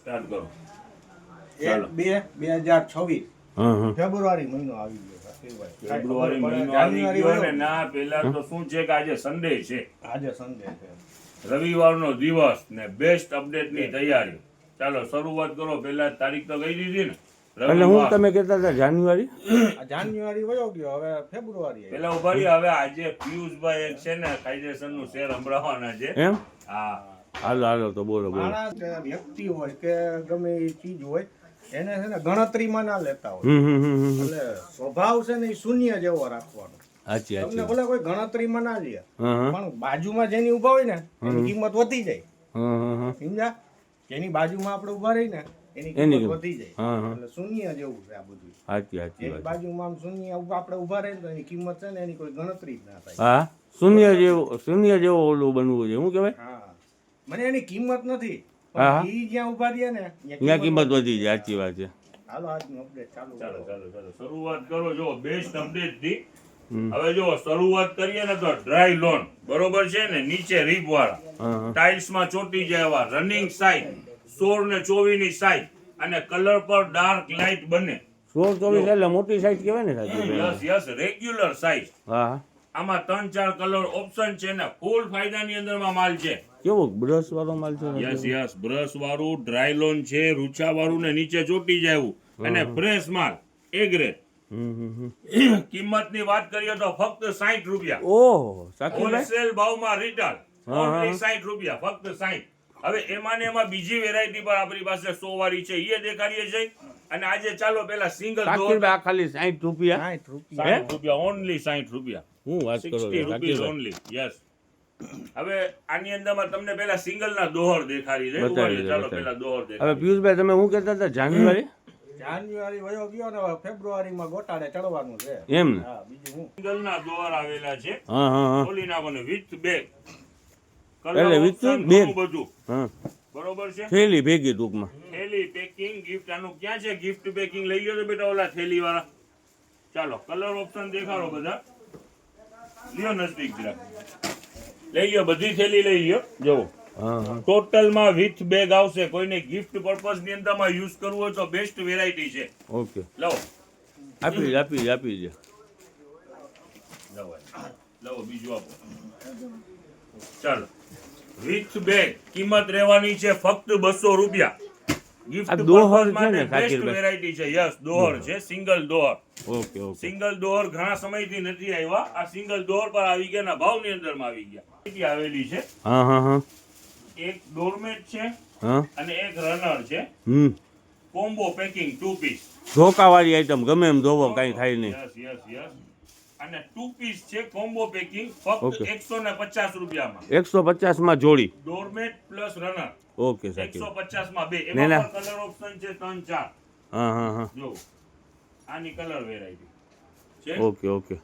Start કરો. 1/2/2026 ફેબ્રુઆરી મહિનો આવી ગયો છે. ફેબ્રુઆરી મહિનો આવી ગયો ને ના પેલા તો શું છે કે આજે સન્ડે છે, આજે સન્ડે છે, રવિવારનો દિવસ ને બેસ્ટ અપડેટ ની તૈયારી. ચાલો શરૂઆત કરો. પેલા તારીખ તો કહી દીધી ને. એટલે હું તમે કહેતા હતા જાન્યુઆરી, આ જાન્યુઆરી વયો ગયો, હવે ફેબ્રુઆરી આવી. પેલા ઉભા રહ્યા. હવે આજે પિયુષભાઈ એક છે ને કાયદેસર નું શેર સંભળાવવાના છે. એમ હા હાલો હાલો તો બોલો બોલો. માણસ કે વ્યક્તિ હોય કે ગમે એ ચીજ હોય એને છે ને ગણતરીમાં ના લેતા હોય. એટલે સ્વભાવ છે ને એ શૂન્ય જેવો રાખવાનો. સાચી તમને સાચી. ભલે કોઈ ગણતરીમાં ના લે હા પણ બાજુમાં જેની ઉભા હોય ને એની કિંમત વધી જાય. હા સમજ્યા? જેની બાજુમાં આપણે ઉભા રહી ને એની એની કિંમત વધી જાય. હા. એટલે શૂન્ય જેવું છે આ બધું. સાચી સાચી એની વાત. બાજુમાં આમ શૂન્ય આપણે ઉભા રહીએ તો એની કિંમત છે ને એની કોઈ ગણતરી જ ના થાય. હા શૂન્ય જેવો ઓલું બનવું છે. શું કહેવાય? હા મને એની કિંમત નથી. હા. ઈ જ્યાં ઉભા રહે ને ત્યાં કિંમત વધી જાય. સાચી વાત છે. હાલો આજનું અપડેટ ચાલુ ચાલો કરો. ચાલો ચાલો શરૂઆત કરો. જો બેસ્ટ અપડેટ થી હવે જો શરૂઆત કરીએ ને તો ડ્રાય લોન બરોબર છે ને, નીચે રીપ વાળા હા ટાઇલ્સ માં ચોટી જાય એવા રનિંગ સાઇડ 16 ને 24 ની સાઇડ અને કલર પર ડાર્ક લાઇટ બને. 16-24 એટલે મોટી સાઈઝ કહેવાય ને સાચી. Yes yes regular size. હા આમાં 3-4 કલર ઓપ્શન છે ને ફૂલ ફાયદાની અંદરમાં માલ છે. કેવો બ્રશ વાળો માલ છે? યસ યસ બ્રશ વાળું ડ્રાય લોન છે, રૂચા વાળું ને નીચે ચોટી જાય એવું અને ફ્રેશ માલ એ ગ્રેડ. કિંમતની વાત કરીએ તો ફક્ત 60 રૂપિયા. ઓહો સાકીભાઈ. હોલસેલ ભાવમાં રિટેલ ઓનલી 60 રૂપિયા, ફક્ત 60. હવે એમાં ને એમાં બીજી વેરાયટી પર આપણી પાસે 100 વાળી છે, એ દેખાડીએ છે. અને આજે ચાલો પેલા સિંગલ સાકીભાઈ આ ખાલી 60 રૂપિયા. 60 રૂપિયા. 60 રૂપિયા ઓનલી 60 રૂપિયા. હું વાત કરો 60 રૂપીસ સાકીભાઈ. ઓનલી. યસ. હવે આની અંદરમાં તમને પેલા સિંગલ ના દોહર દેખાડી દે. બતાવી દે, ચાલો બતાવી. પેલા દોહર હવે દેખાડી. પિયુષભાઈ તમે શું કહેતા હતા જાન્યુઆરી? જાન્યુઆરી વયો ગયો ને હવે ફેબ્રુઆરીમાં ગોટાળે ચડવાનું છે. એમ ને? હા બીજું હું સિંગલ ના દોહર આવેલા છે. હા હા હા ખોલી નાખો ને વિથ બેગ. એટલે with bag? બધું હા બરોબર છે. થેલી ભેગી ટૂંકમાં. થેલી પેકિંગ ગિફ્ટ. આનું ક્યાં છે ગિફ્ટ પેકિંગ? લઈ લ્યો તો બેટા ઓલા થેલી વાળા. ચાલો કલર ઓપ્શન દેખાડો બધા. લ્યો નજદીક જરા. લઈ લ્યો બધી થેલી લઈ લ્યો. જુઓ હા હા ટોટલ માં વિથ બેગ આવશે. કોઈને ગિફ્ટ પર્પઝ ની અંદરમાં યુઝ કરવું હોય તો બેસ્ટ વેરાયટી છે. ઓકે લવો આપી દે. લવો બીજું આપો. ચાલો વિથ બેગ કિંમત રહેવાની છે ફક્ત 200 રૂપિયા. ગિફ્ટ આ દોહર પર્પઝ છે માટે ને, બેસ્ટ શાકિરભાઈ? વેરાયટી છે. યસ દોહર છે, single Dohara. Okay okay single Dohara ઘણા સમયથી નથી આવ્યા. આ સિંગલ દોહર પર આવી ગયા ના ભાવની અંદરમાં આવી ગયા. કેટલી આવેલી છે? હા હા હા એક ડોરમેટ છે હા અને એક રનર છે. Combo packing 2 piece. ધોકાવાળી આઈટમ ગમે એમ ધોવો કાંઈ થાય નહીં. Yes yes yes. અને 2 પીસ છે કોમ્બો પેકિંગ ફક્ત Okay. 150 રૂપિયામાં. 150 માં જોડી. ડોરમેટ પ્લસ રનર ઓકે સાચી. 150 માં બે. ના, એમાં ના. પણ કલર ઓપ્શન છે 3-4. હા હા હા જો આની કલર વેરાયટી છે. ઓકે ઓકે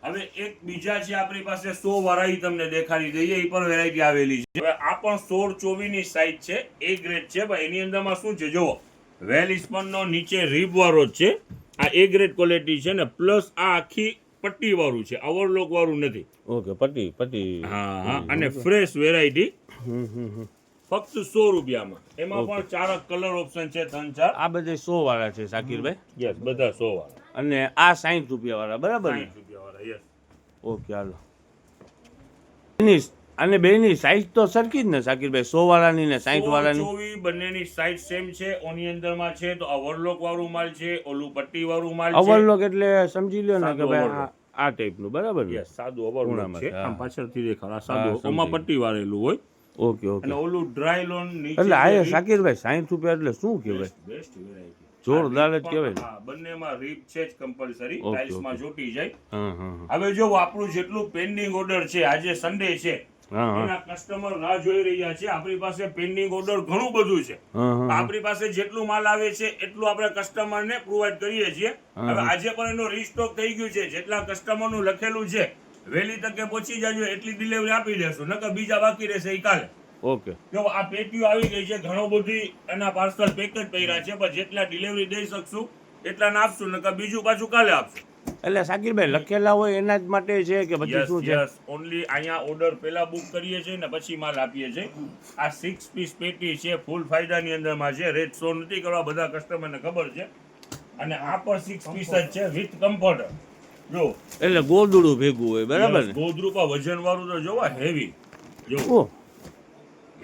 હવે એક બીજા છે આપણી પાસે 100 વાળા તમને દેખાડી દઈએ. એ પણ વેરાયટી આવેલી છે. હવે આ પણ 16-24 ની સાઈઝ છે. એ ગ્રેડ છે ભાઈ. એની અંદરમાં શું છે જુઓ વેલ સ્પન નો નીચે રીબ વાળો જ છે. આ એ ગ્રેડ ક્વોલિટી છે ને પ્લસ આ આખી પટ્ટી વાળું છે, ઓવરલોક વાળું નથી. ઓકે પટ્ટી. હા હા. અને ફ્રેશ વેરાયટી ફક્ત 100 રૂપિયામાં. એમાં પણ 4 કલર ઓપ્શન છે 3-4. આ બધા 100 વાળા છે શાકિરભાઈ. યસ બધા 100 વાળા. અને આ 60 રૂપિયા વાળા બરાબર ને? 60 રૂપિયા વાળા. યસ. ઓકે હાલો. અને બેની સાઈઝ તો સરખી જ ને શાકિરભાઈ? 100 વાળાની ને 60 વાળાની? 24 બંનેની સાઈઝ સેમ છે. ઓની અંદરમાં છે તો ઓવરલોક વાળું માલ છે, ઓલું પટ્ટી વાળું માલ છે. ઓવરલોક એટલે સમજી લ્યો ને કે સાદું ભાઈ overlock. આ ટાઈપનું બરાબર ને? યસ સાદું ઓવરલોક ખૂણામાં છે. છે, હા. આમ પાછળથી દેખાડ. આ હા, સાદું સમજી ઓમાં ગયો. પટ્ટી વાળેલું હોય ઓકે ઓકે. અને ઓલું ડ્રાય લોન નીચે એટલે આ શાકિરભાઈ 60 રૂપિયા એટલે શું કહેવાય? Best variety. જોરદાર જ કહેવાય ને? હા બંનેમાં રીપ છે જ કમ્પલસરી. ઓકે, ટાઇલ્સમાં ચોટી જાય. હા હા હવે જો આપણું જેટલું પેન્ડિંગ ઓર્ડર છે, આજે સન્ડે છે, હા હા એના કસ્ટમર રાહ જોઈ રહ્યા છે. આપણી પાસે પેન્ડિંગ ઓર્ડર ઘણું બધું છે. હા હા આપણી પાસે જેટલું માલ આવે છે એટલું આપણે કસ્ટમરને પ્રોવાઈડ કરીએ છીએ. હવે આજે પણ એનો રીસ્ટોક થઈ ગયું છે. જેટલા કસ્ટમરનું લખેલું છે વહેલી તકે પહોંચી જાજો એટલી ડિલિવરી આપી દેશું. નકર બીજા બાકી રહેશે એ કાલે. ઓકે જો આ પેટીઓ આવી ગઈ છે, ઘણો બધી એના પાર્સલ પેક જ કર્યા છે, પણ જેટલા ડિલિવરી દઈ શકશું એટલા આપશું. નકર બીજું પાછું કાલે આપશું. એટલે સાકીરભાઈ લખેલા હોય એના જ માટે છે કે પછી શું છે? યસ ઓનલી અહીંયા ઓર્ડર પહેલા બુક કરીએ છીએ ને પછી માલ આપીએ છીએ. આ 6 પીસ પેટી છે, ફૂલ ફાયદાની અંદરમાં છે. રેટ શો નથી કરવા, બધા કસ્ટમરને ખબર છે. અને આ પણ 6 પીસ જ છે વિથ કમ્ફર્ટર. જો એટલે ગોદડું ભેગું હોય બરાબર ને? ગોદરું પર વજન વાળું તો જોવા હેવી. જો ઓહ,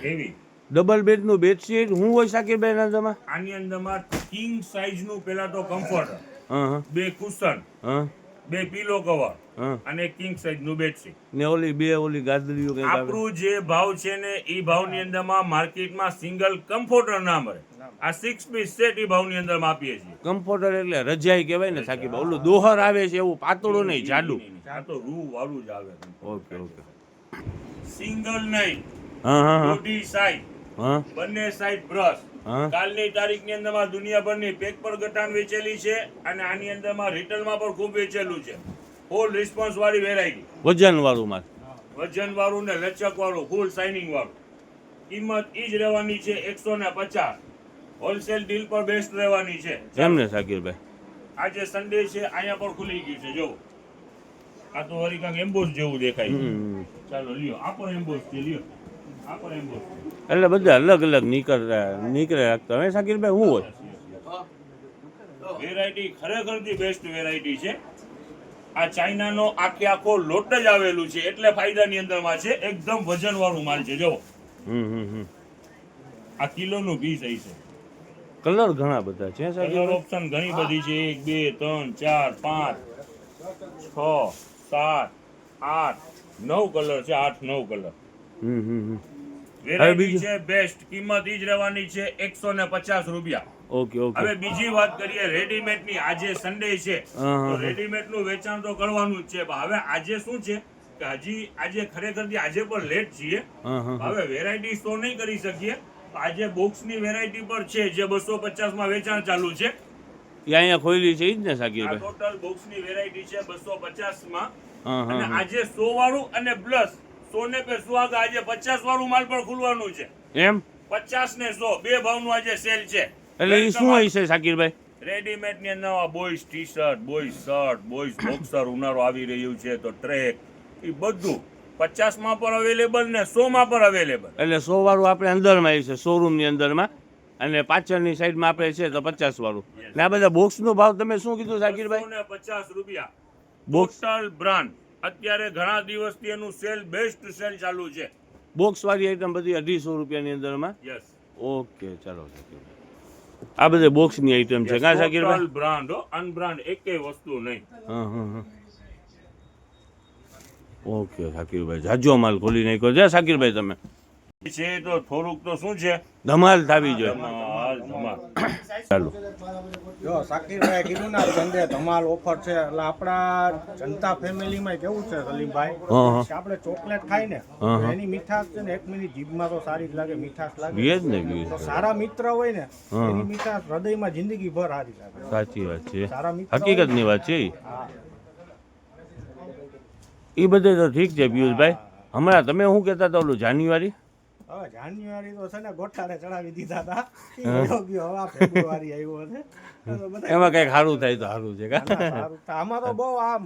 હેવી. ડબલ બેડનું બેડશીટ શું હોય સાકીરભાઈ એના અંદરમાં? આની અંદરમાં કિંગ સાઇઝ નું પેલા તો કમ્ફર્ટર, હા 2 કુશન, હા 2 પીલો કવર હા. અને કિંગ સાઇઝ નું બેડશીટ. ને ઓલી ગાદરીઓ કઈ આવે? આપણું જે ભાવ છે ને એ ભાવની અંદરમાં માર્કેટમાં સિંગલ કમ્ફર્ટર ના મળે. આ 6 પીસ સેટ એ ભાવની અંદરમાં આપીએ છીએ. કમ્ફર્ટર એટલે રજાઈ કહેવાય ને સાકીરભાઈ? ઓલું દોહર આવે છે એવું પાતળું નહીં, જાડું. આ તો રૂ વાળું જ આવે. Okay okay. સિંગલ નહીં, હા હા હા ટુડી સાઈડ, હા બંને સાઈડ બ્રશ. હા. કાલની તારીખની અંદરમાં દુનિયાભરની પેક પર ગટાન વેચેલી છે અને આની અંદરમાં રિટેલમાં પણ ખૂબ વેચેલું છે. ફૂલ રિસ્પોન્સ વાળી વેરાયટી, વજન વાળું માલ. વજન વાળું ને લચક વાળું, ફૂલ શાઇનિંગ વાળું. કિંમત ઈ જ રહેવાની છે 150. હોલસેલ ડીલ પર બેસ્ટ રહેવાની છે. એમ ને સાકીરભાઈ? આજે સન્ડે છે, અહીંયા પણ ખુલી ગયું છે. જો આ તો વળી કાંઈક એમ્બોસ જેવું દેખાય છે. હમ. ચાલો લ્યો, આ પણ એમ્બોસ છે. લ્યો, આ પણ એમ્બોસ છે. એટલે બધા અલગ અલગ નીકળે રાખતા હવે સાકીરભાઈ શું હોય? વેરાયટી ખરેખર બેસ્ટ વેરાયટી છે. આ ચાઇનાનો આખો લોટ જ આવેલું છે એટલે ફાયદાની અંદરમાં છે. એકદમ વજન વાળું માલ છે. જો હમ. આ કિલોનું પીસ છે. કલર ઘણા બધા છે કલર સાકીરભાઈ? ઓપ્શન ઘણી બધી છે. 1 2 3 4 5 6 7 8 9 કલર છે. 8 9 કલર. હમ. વેરાયટી બીજું? છે બેસ્ટ. કિંમત ઈ જ રહેવાની છે 150 રૂપિયા. Okay okay. હવે બીજી વાત કરીએ રેડીમેડ ની. આજે સન્ડે છે હા, તો હા. રેડીમેડ નું વેચાણ તો કરવાનું જ છે. પણ હવે આજે શું છે કે આજે ખરેખર આજે પણ લેટ છીએ. હા. હવે વેરાયટી શો નહીં કરી શકીએ. આજે બોક્સ ની વેરાયટી પર છે જે 250 માં વેચાણ ચાલુ છે. એ અહીંયા ખોઈલી છે ઈ જ ને આ સાકીરભાઈ? ટોટલ બોક્સ ની વેરાયટી છે 250 માં. હા અને હા. આજે 100 વાળું અને પ્લસ 100 ને પે સુહાગા આજે 50 વાળું માલ પણ ખુલવાનું છે. એમ? 50 ને 100 બે ભાવનું આજે સેલ છે. એટલે એ શું હોય છે સાકીરભાઈ? રેડીમેડ ની અંદર boys T shirt, boys shirt, boys boxer ઉનાળો આવી રહ્યું છે તો ટ્રેક એ બધું 50 માં પણ અવેલેબલ ને 100 માં પણ અવેલેબલ. એટલે 100 વાળું આપણે અંદરમાં આવી છે શોરૂમ ની અંદરમાં, અને પાછળની સાઈડમાં આપણે છે તો 50 વાળું. ને આ બધા બોક્સ નો ભાવ તમે શું કીધું સાકીરભાઈ? 250 રૂપિયા બોક્સ ટોટલ બ્રાન્ડ. અત્યારે ઘણા દિવસથી એનું સેલ બેસ્ટ સેલ ચાલુ છે. બોક્સ વાળી આઈટમ બધી 250 રૂપિયાની અંદરમાં. યસ, ઓકે ચાલો સાકીરભાઈ. આ બધે બોક્સ ની આઈટમ છે કા સાકીરભાઈ? ટોટલ બ્રાન્ડ હો, અનબ્રાન્ડ એકેય વસ્તુ નહીં. હા. ઓકે સાકીરભાઈ, જાજો માલ ખોલી નાખ્યો છે સાકીરભાઈ તમે. છે તો થોડુંક તો શું છે ધમાલ થાવી જોઈએ. ધમાલ. ચાલો. જો સાકીરભાઈ કીધું ને સન્ડે ધમાલ ઓફર છે એટલે આપણા જનતા ફેમિલીમાં કેવું છે સલીમભાઈ હા. કે આપણે ચોકલેટ ખાઈ ને હા. તો એની મીઠાશ છે ને 1 મિનિટ જીભમાં તો સારી જ લાગે, મીઠાશ લાગે. બીએ જ ને બીએ. તો સારા મિત્ર હોય ને હા. એની મીઠાશ હૃદયમાં જિંદગીભર સારી લાગે. સાચી વાત છે, સારા મિત્ર હકીકતની વાત છે ઈ. હા. એ બધે તો ઠીક છે પિયુષભાઈ. હમણાં તમે શું કહેતા હતા ઓલું જાન્યુઆરી? હવે જાન્યુઆરી તો છે ને ગોઠાને ચડાવી દીધા હતા. ઈ વયો ગયો. હવે આ ફેબ્રુઆરી આવ્યો છે તો બધા એમાં કંઈક સારું થાય તો સારું છે કા? ના, સારું. તો આમાં તો બહુ આ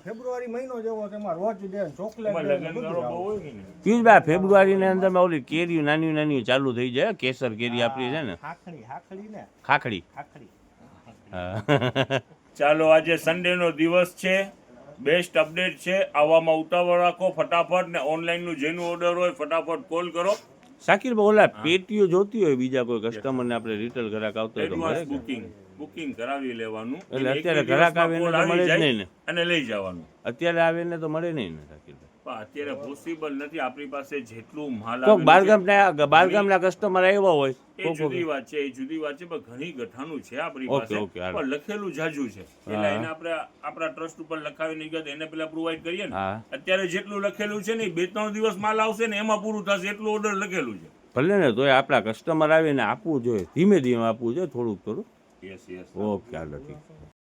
ફેબ્રુઆરી મહિનો જેવો છે. એમાં રોજ દે ચોકલેટ એમાં દે ને લગ્ન બધું ગાળો જ બહુ આવે. હોય કે નહીં? પિયુષભાઈ ફેબ્રુઆરીની અંદરમાં ઓલી કેરીઓ નાની નાની ચાલુ થઈ જાય, કેસર કેરી આપણી છે ને, હાખડી ને ખાખડી. હાખડી. હા. ચાલો આજે સન્ડે નો દિવસ છે. બેસ્ટ અપડેટ છે. આવવામાં ઉતાવળ રાખો ફટાફટ. ને ઓનલાઈન નું જેનું ઓર્ડર હોય ફટાફટ કોલ કરો. શાકીરભાઈ ઓલા પેટીઓ જોતી હોય બીજા કોઈ કસ્ટમરને આપણે રિટેલ ગ્રાહક આવતો હોય તો મળે એડવાન્સ કે? બુકિંગ કરાવી લેવાનું. એટલે એક અત્યારે બે ગ્રાહક દિવસમાં આવે એને call તો મળે જ જાય નહીં ને? અને લઈ જવાનું. અત્યારે આવે ને તો મળે નહીં ને શાકીરભાઈ? પણ અત્યારે પોસિબલ નથી. આપણી પાસે જેટલું માલ કોક આવેલું છે, બારગામના કસ્ટમર આવ્યા હોય એ કોક જુદી વાત છે. એ જુદી વાત છે. પણ ઘણી ગઠાણું છે આપણી ઓકે, પાસે. ઓકે, હાલો. પણ લખેલું જાજુ છે એટલે એને આપણે આપણા ટ્રસ્ટ ઉપર લખાવીને ગયા તો એને પેલા પ્રોવાઈડ કરીએ ને. હા. અત્યારે જેટલું લખેલું છે ને 2-3 દિવસ માલ આવશે ને એમાં પૂરું થશે એટલું ઓર્ડર લખેલું છે. ભલે ને તોય આપણા કસ્ટમર આવીને આપવું જોઈએ, ધીમે ધીમે આપવું જોઈએ, થોડુંક થોડું. Yes yes. ઓકે હાલો ઠીક.